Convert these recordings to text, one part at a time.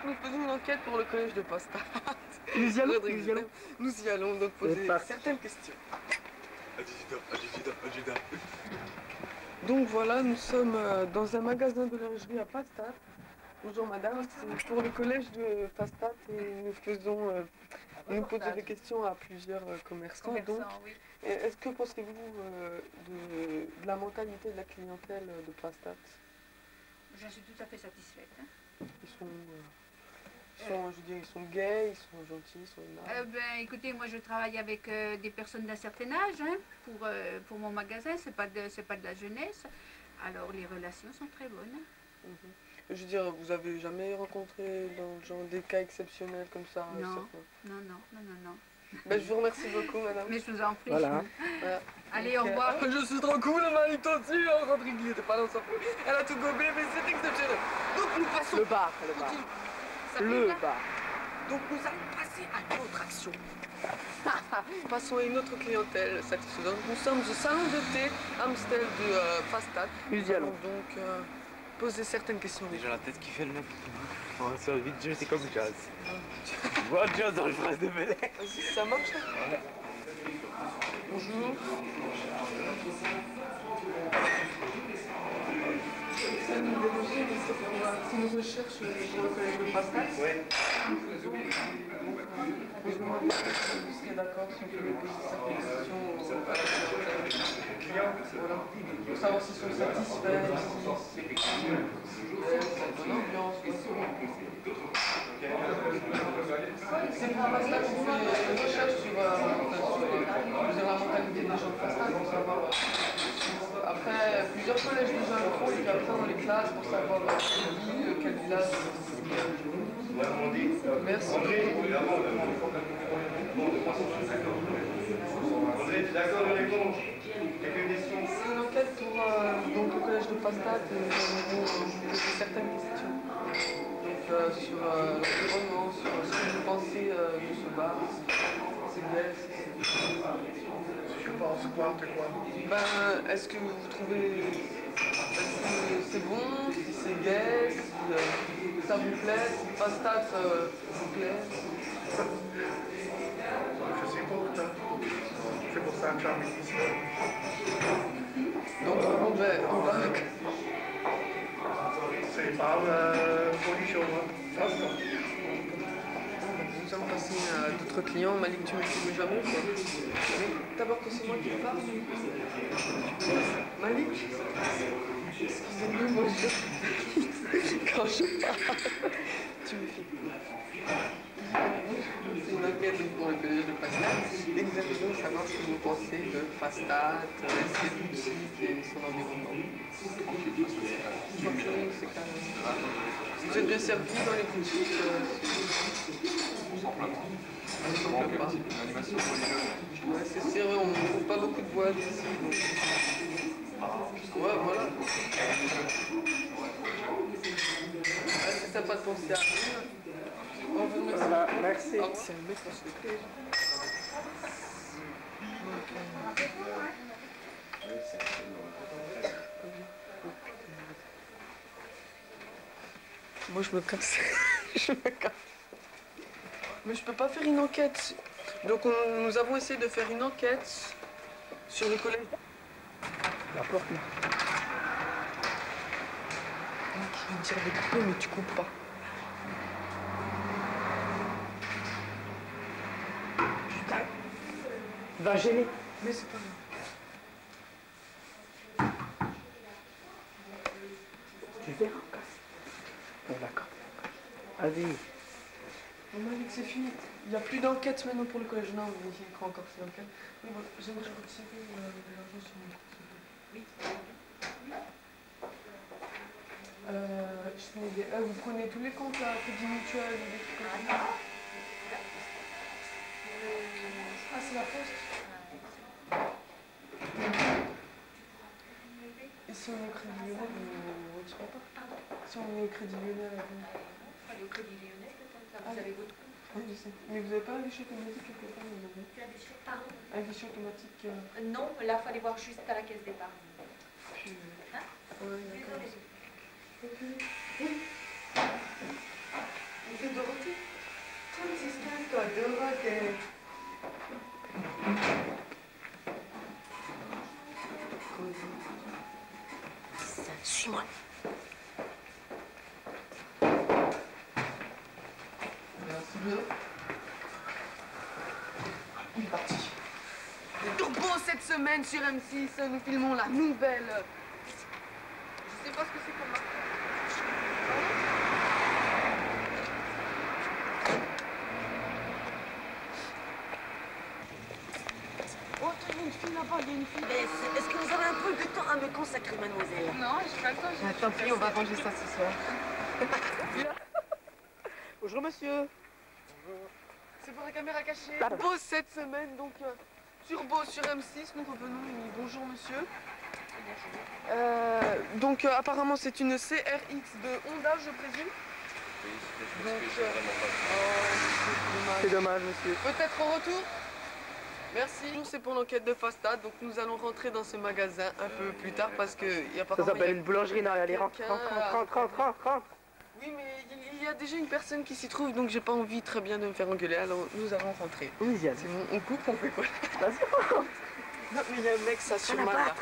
nous faisons une enquête pour le collège de Pastat. Nous y allons, Nous y allons donc poser certaines questions. Donc voilà, nous sommes dans un magasin de lingerie à Pastat. Bonjour madame, c'est pour le collège de Pastat et nous faisons, nous posons des questions à plusieurs commerçants. Donc, oui. est-ce que pensez-vous de la mentalité de la clientèle de Pastat? J'en suis tout à fait satisfaite. Hein. Ils sont gays, ils sont gentils, ils sont aimables. Écoutez, moi je travaille avec des personnes d'un certain âge hein, pour mon magasin, c'est pas de la jeunesse. Alors les relations sont très bonnes. Je veux dire, vous avez jamais rencontré dans le genre des cas exceptionnels comme ça? Non. Ben, je vous remercie beaucoup, madame. Mais je vous en prie. Voilà. Allez, au revoir. Je suis trop cool, Malik, toi aussi, hein, Rodrigue, il était pas dans sa peau. Elle a tout gobé, mais c'est exceptionnel. Donc nous passons. Le bar. Donc nous allons passer à une autre action. Passons à une autre clientèle satisfaisante. Nous sommes au salon de thé Amstel de Pastat. Nous allons donc poser certaines questions. Déjà la tête qui fait le mec. On va se faire vite jouer, c'est comme jazz. Bon jazz dans le phrase de Belay. Vas-y, ça marche ça? Ouais. Bonjour. Ça nous dérange, mais c'est une recherche pour le collège de Pastat. Oui. Je me demande si vous serez d'accord si on peut poser certaines questions à la client. Voilà. Pour savoir s'ils sont satisfaits, si c'est bonne ambiance. C'est pour Pastat qu'on fait une recherche sur la mentalité des gens de Pastat pour savoir. Après, plusieurs collèges déjà le font, et puis après dans les classes pour savoir quel village. Merci. André, tu es d'accord de répondre? Quelques questions? C'est une enquête pour donc, le collège de Pastat et nous poser certaines questions. Donc sur l'environnement, sur ce que vous pensez de ce bar, c'est gay, Tu penses quoi de quoi? Ben, est-ce que vous trouvez que c'est bon, si c'est gay, si ça vous plaît, si Pastat vous plaît? Je sais pas, c'est pour ça que j'habite ici. Donc on va. C'est pas poli chez moi. Nous allons passer à d'autres clients. Malik, tu me filmes jamais quoi? D'abord que c'est moi qui parle. Malik, excusez-moi, quand je parle, tu me filmes. C'est une enquête pour le collège de Pastat et nous aimerions savoir ce que vous pensez de Pastat, ses boutiques et son environnement. C'est quand même... Vous êtes bien servi dans les boutiques L'animation pour ouais, c'est serré, on ne trouve pas beaucoup de boîtes ici. Donc... Ouais, voilà. C'est sympa de penser à rien. Voilà, merci. C'est un mec pour se faire. Moi je me casse. Je me casse. Mais je peux pas faire une enquête. Donc nous avons essayé de faire une enquête sur le collège. La porte là. Qui veut dire de couper mais tu coupes pas. Putain. Va gêner. Mais c'est pas grave. Tu verras, casse. Bon, d'accord. Vas-y. Non, Malik, c'est fini. Il n'y a plus d'enquête maintenant pour le collège. Non, mais il y a encore ces enquêtes. Mais voilà, j'aimerais retirer de l'argent sur mon compte. Oui. Vous prenez tous les comptes là, Crédit Mutuel ou des trucs comme ça? Ah, c'est la poste. Et si on est au Crédit Lyonnais, vous ne retirez pas? Si on est au Crédit Lyonnais, Allez au Crédit Lyonnais, peut-être, vous avez votre compte. oui, je sais. Mais vous n'avez pas un guichet automatique quelque part? Pardon? Un guichet automatique Non, là, il faut aller voir juste à la caisse d'épargne. Ouais, d'accord. Vous 2. Il est parti. Turbo cette semaine sur M6, nous filmons la nouvelle. Je sais pas ce que c'est comme marque. Oh, il y a une fille là-bas, il y a une fille. Est-ce que vous avez un peu de temps à me consacrer, mademoiselle? Non, j'ai pas le temps. Tant pis, on va ranger ça ce soir. Bonjour monsieur. C'est pour la caméra cachée. Turbo cette semaine, donc Turbo sur M6, nous revenons. Bonjour monsieur. Donc apparemment c'est une CRX de Honda, je présume. Oui, C'est dommage monsieur. Peut-être au retour. Merci. C'est pour l'enquête de Fastad, donc nous allons rentrer dans ce magasin un peu plus tard parce que il y a pas. Ça s'appelle une boulangerie, non, allez, rentre. Oui, mais il y a déjà une personne qui s'y trouve, donc j'ai pas envie très bien de me faire engueuler, alors nous allons rentrer. Oui, Yann. C'est bon, on coupe, on fait quoi? Vas-y, rentre. Non, mais il y a un mec, ça sur mal là.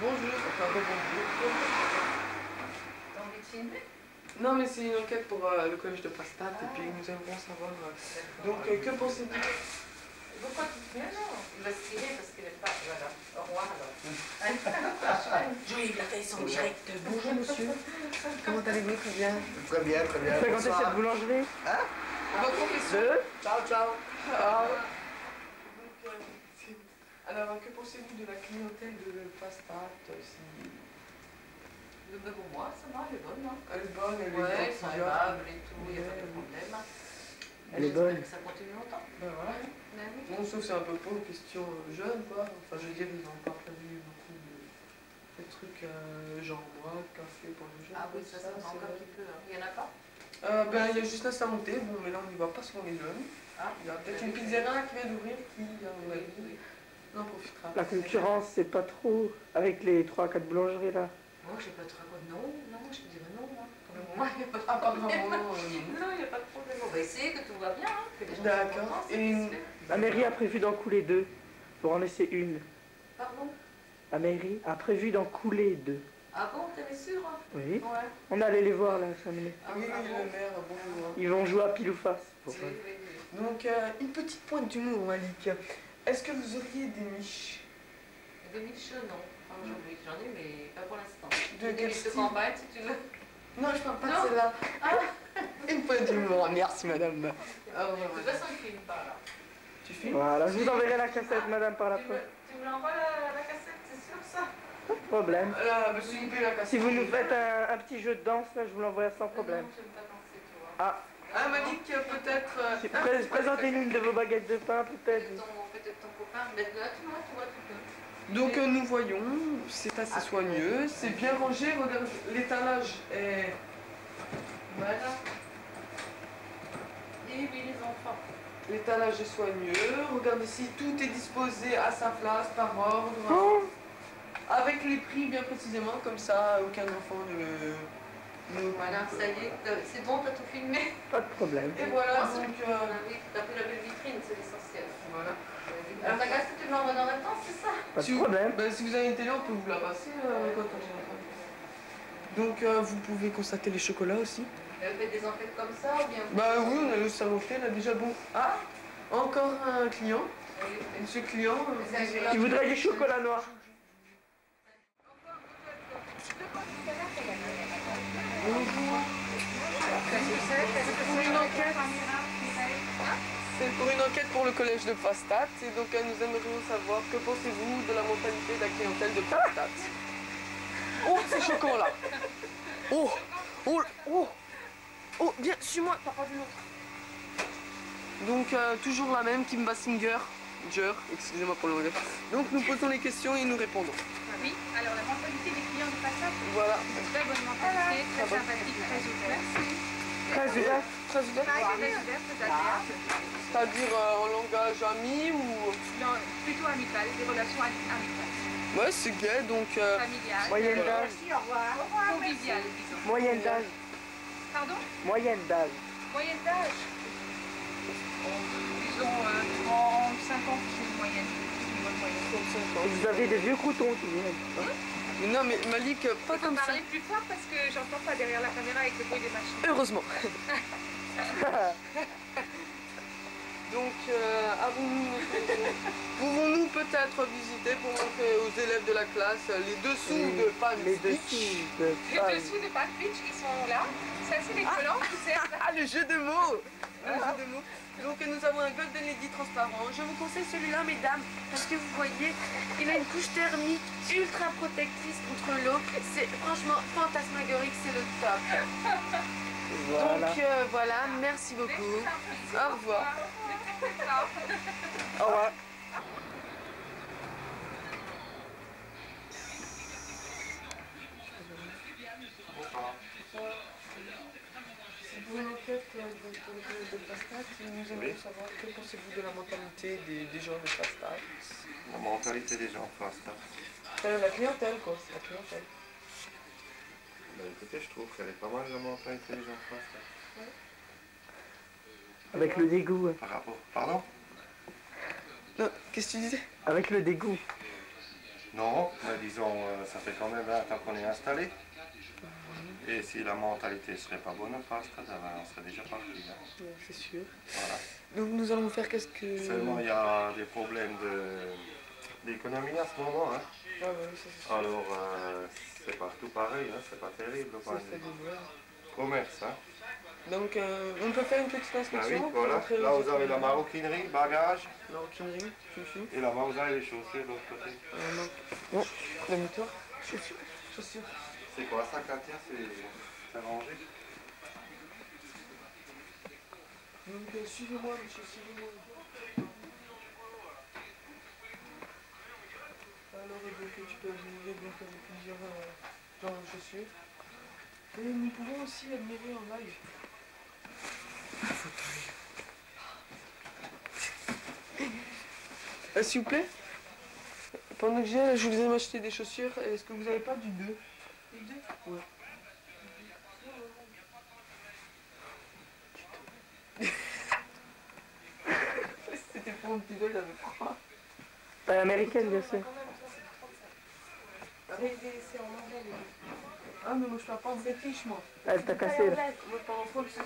Bonjour, enfin bonjour. T'as envie de filmer? Non, mais c'est une enquête pour le collège de Fastad, et puis nous aimerons savoir. Donc, que pensez-vous? Pourquoi tu te mets? Non, il va se tirer parce qu'il n'est pas. Voilà. Au revoir alors. Jean-Yves Lafesse en direct. Bonjour monsieur. Comment allez-vous? Très bien. Très bien, très bien. Vous fréquentez cette boulangerie? Votre profession? Ciao, ciao. Alors, que pensez-vous de la clientèle de Fastad si... Pour moi, ça va, elle est bonne, non? Elle est bonne, elle est Ouais, gentille. c'est aimable et tout, il n'y a pas de problème. Elle est bonne. Que ça continue longtemps. Ben voilà. Ben oui. Bon, sauf que c'est un peu pour une question jeune, quoi. Enfin, je veux dire, ils n'ont pas prévu beaucoup de trucs genre bois, café pour les jeunes. Ah oui, ça me manque un petit peu. Hein. Il n'y en a pas? Ben, il y a juste un samonté. Bon, mais là, on n'y va pas sur les jeunes. Ah, Il y a peut-être une pizzeria qui vient d'ouvrir qui, à mon avis, en profitera. La concurrence, c'est pas trop avec les 3-4 boulangeries là. Bon, je sais pas trop quoi. Non, je te dirais non, moi. Pour le moment, il n'y a pas de Apparemment, Non, il n'y a pas de problème. On va essayer que tout va bien. Hein, que les gens D'accord. soient contents, c'est Et- satisfaits. La mairie a prévu d'en couler 2 pour en laisser une. Pardon? La mairie a prévu d'en couler 2. Ah bon, t'es sûr? Hein? Oui. Ouais. On allait les voir là, ça me... Ah, Oui, ah oui, bon? le maire, bonjour. Ils vont jouer à pile ou face. Oui, oui, oui. Donc, une petite pointe d'humour, Malik. Est-ce que vous auriez des niches? Des miches, non. Enfin, j'en ai, mais pas pour l'instant. De Des quel miches de style? campagne, si tu veux. Non, je parle pas Non. de celle-là. Ah. Une pointe d'humour, merci madame. Ah, ouais, de toute façon, il filme pas là. Tu filmes? Voilà, je vous enverrai la cassette, madame, par la Tu poste. me l'envoies la cassette, c'est sûr ça? Pas de problème. S'il vous plaît, la cassette. Si vous nous faites un petit jeu de danse, là, je vous l'envoie sans problème. Non, je n'aime pas danser, tu vois. Ah, Ah, Malik, peut-être. présentez-nous une de vos baguettes de pain, peut-être. Peut-être ton copain, mais là, tu vois, tu peux. Donc, nous voyons, c'est assez soigneux, c'est bien rangé. Regarde, l'étalage est. Voilà. Et oui, les enfants. L'étalage est soigneux. Regarde ici, tout est disposé à sa place, par ordre. Oh, Avec les prix bien précisément, comme ça, aucun enfant ne. Voilà, ça y est, c'est bon, t'as tout filmé. pas de problème. Et voilà, Ah, donc. oui, t'as fait la belle vitrine, c'est l'essentiel. Voilà. Alors, ta cassette, tu me l'envoies dans la temps, c'est ça? Pas Si de vous- problème. ben, si vous avez une télé, on peut vous la passer quand on rentre. Donc vous pouvez constater les chocolats aussi. Elle fait des enquêtes comme ça ou bien? Bah oui, on a le salon fait là déjà bon. Ah, encore un client. Monsieur client. Il voudrait du chocolat noir. Pour une enquête. C'est pour une enquête pour le collège de Fastad. Et donc nous aimerions savoir que pensez-vous de la mentalité de la clientèle de Fastad. Oh, c'est choquant là. Oh, bien, suis-moi, t'as pas vu l'autre. Donc toujours la même, Kim Basinger. Excusez-moi pour le langage. Donc nous posons les questions et nous répondons. Oui, alors la mentalité des clients de Fastad, Voilà. très bonne mentalité, très sympathique, très ouverte. Très ouvert. Très ouvert. Très ouverte, très agréable. C'est-à-dire en langage ami ou... Non, plutôt amical, des relations amicales, Ouais, c'est gay, donc... familiales, Moyenne d'âge. conviviales, disons. Moyenne d'âge. Pardon? Moyenne d'âge. Moyenne d'âge? Disons 35 ans, c'est une moyenne. Une bonne moyenne. Vous avez des vieux croutons qui viennent. Non mais Malik, pas Il faut comme ça. parler plus fort parce que j'entends pas derrière la caméra avec le bruit des machines. Heureusement. Donc, pouvons-nous peut-être visiter pour montrer aux élèves de la classe les dessous de Palm Les Beach? dessous de Les Palm. dessous de Palm Beach qui sont là. Ça, c'est les collants qui servent. Ah, le jeu de mots! Le jeu de mots. Donc, nous avons un Golden Lady transparent. Je vous conseille celui-là, mesdames, parce que vous voyez, il a une couche thermique ultra protectrice contre l'eau. C'est franchement fantasmagorique, c'est le top. Voilà. Donc, voilà, merci beaucoup. Au revoir. Au revoir. Pour une enquête de Pastat, nous aimerions savoir que pensez-vous de la mentalité des gens de Pastat? La mentalité des gens face La clientèle, quoi. La clientèle. Ben, écoutez, je trouve qu'elle est pas mal la mentalité des gens face Avec le dégoût. Par rapport. Pardon? Non, qu'est-ce que tu disais? Avec le dégoût. Non, mais disons, ça fait quand même 20 ans qu'on est installé. Et si la mentalité serait pas bonne en face, on serait déjà parti. Hein. Ouais, c'est sûr. Voilà. Donc nous allons faire qu'est-ce que... Seulement, il y a des problèmes d'économie à ce moment. Hein. Ah ouais, ça c'est sûr. Alors, c'est partout pareil, hein. C'est pas terrible. Ça, c'est des vrais. Commerce, hein. Donc on peut faire une petite Ah inspection. oui, pour voilà. montrer Là, aux vous avez la étudiants. maroquinerie, bagages. Maroquinerie, chouchou. Et là-bas, vous avez les chaussures de l'autre côté. Non. Bon, demi-tour. Chaussures. Chaussures. C'est quoi ça, Katia? C'est rangé? Donc suivez-moi, monsieur, suivez-moi. Alors, donc, tu peux admirer donc, plusieurs genres de chaussures. Et nous pouvons aussi admirer en live. S'il vous plaît, pendant que je voulais m'acheter des chaussures, est-ce que vous n'avez pas du 2? Du 2? Ouais. C'était pour mon petit doigt, il avait froid. Américaine, bien sûr. C'est en anglais, les deux. Ah, mais moi je parle pas en british, moi. Elle t'a cassé là. Moi je parle en français.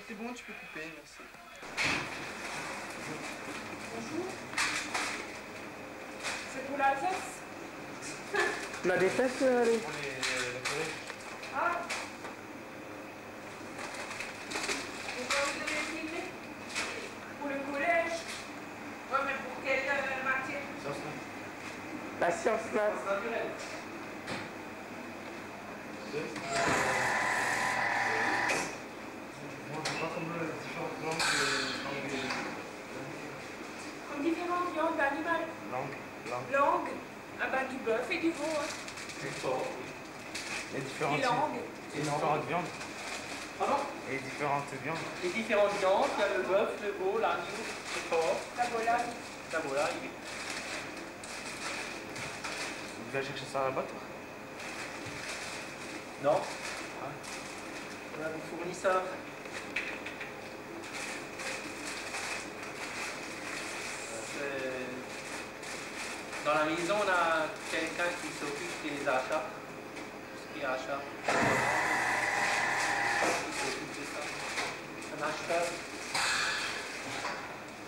C'est bon, tu peux couper, merci. C'est pour l'Alsace. On a des fesses, allez. Ah. Vous devez filmer pour le collège. Ouais, mais pour quelle matière? La science là. Comme différentes viandes d'animal. Langue. Ah ben du bœuf et du veau. Hein. Les différentes, Des langues. les différentes viandes. Pardon? Et les différentes viandes. Les différentes viandes, il y a le bœuf, le veau, l'agneau, le porc, La volaille. la volaille. Vous allez chercher ça là-bas, toi? Non. On a des fournisseurs. Dans la maison, on a quelqu'un qui s'occupe des achats. Tout ce qui est achat. Qui s'occupe de ça. Un acheteur.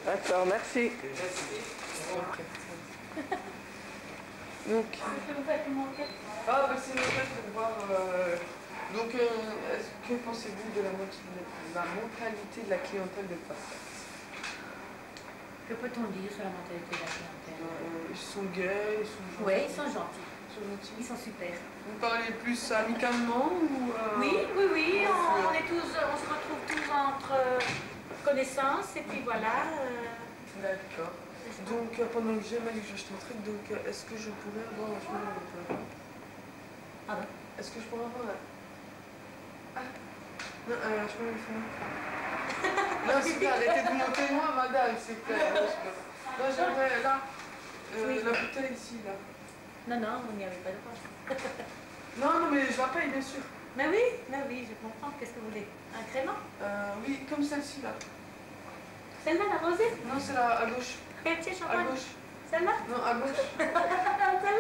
D'accord, merci. Donc, ah, bah c'est normal pour voir. Donc, que pensez-vous de la mentalité de la clientèle de Pastat? Que peut-on dire sur la mentalité de la clientèle? Ils sont gays, ils sont gentils. Oui, ils sont gentils. Ils sont gentils. Ils sont super. Vous parlez plus amicalement ou Oui, oui, oui. On se retrouve tous entre connaissances et puis voilà. D'accord. Donc, pendant que j'aime aller j'achète un truc, donc est-ce que je pourrais avoir un chemin avec toi? Ah ben. Est-ce que je pourrais avoir un... Ah non, un chemin avec toi? Non, s'il vous plaît, arrêtez de monter moi, madame, s'il vous plaît. Non, j'aimerais là, Oui. la bouteille ici, là. Non, non, on n'y avait pas de quoi. Non, non, mais je la paye, bien sûr. Mais oui, je comprends. Qu'est-ce que vous voulez? Un crément? Oui, comme celle-ci, là. Celle-là, la rosée? Non, c'est là, à gauche. Tiens, À champagne. gauche. Celle-là? Non, à gauche. Celle-là?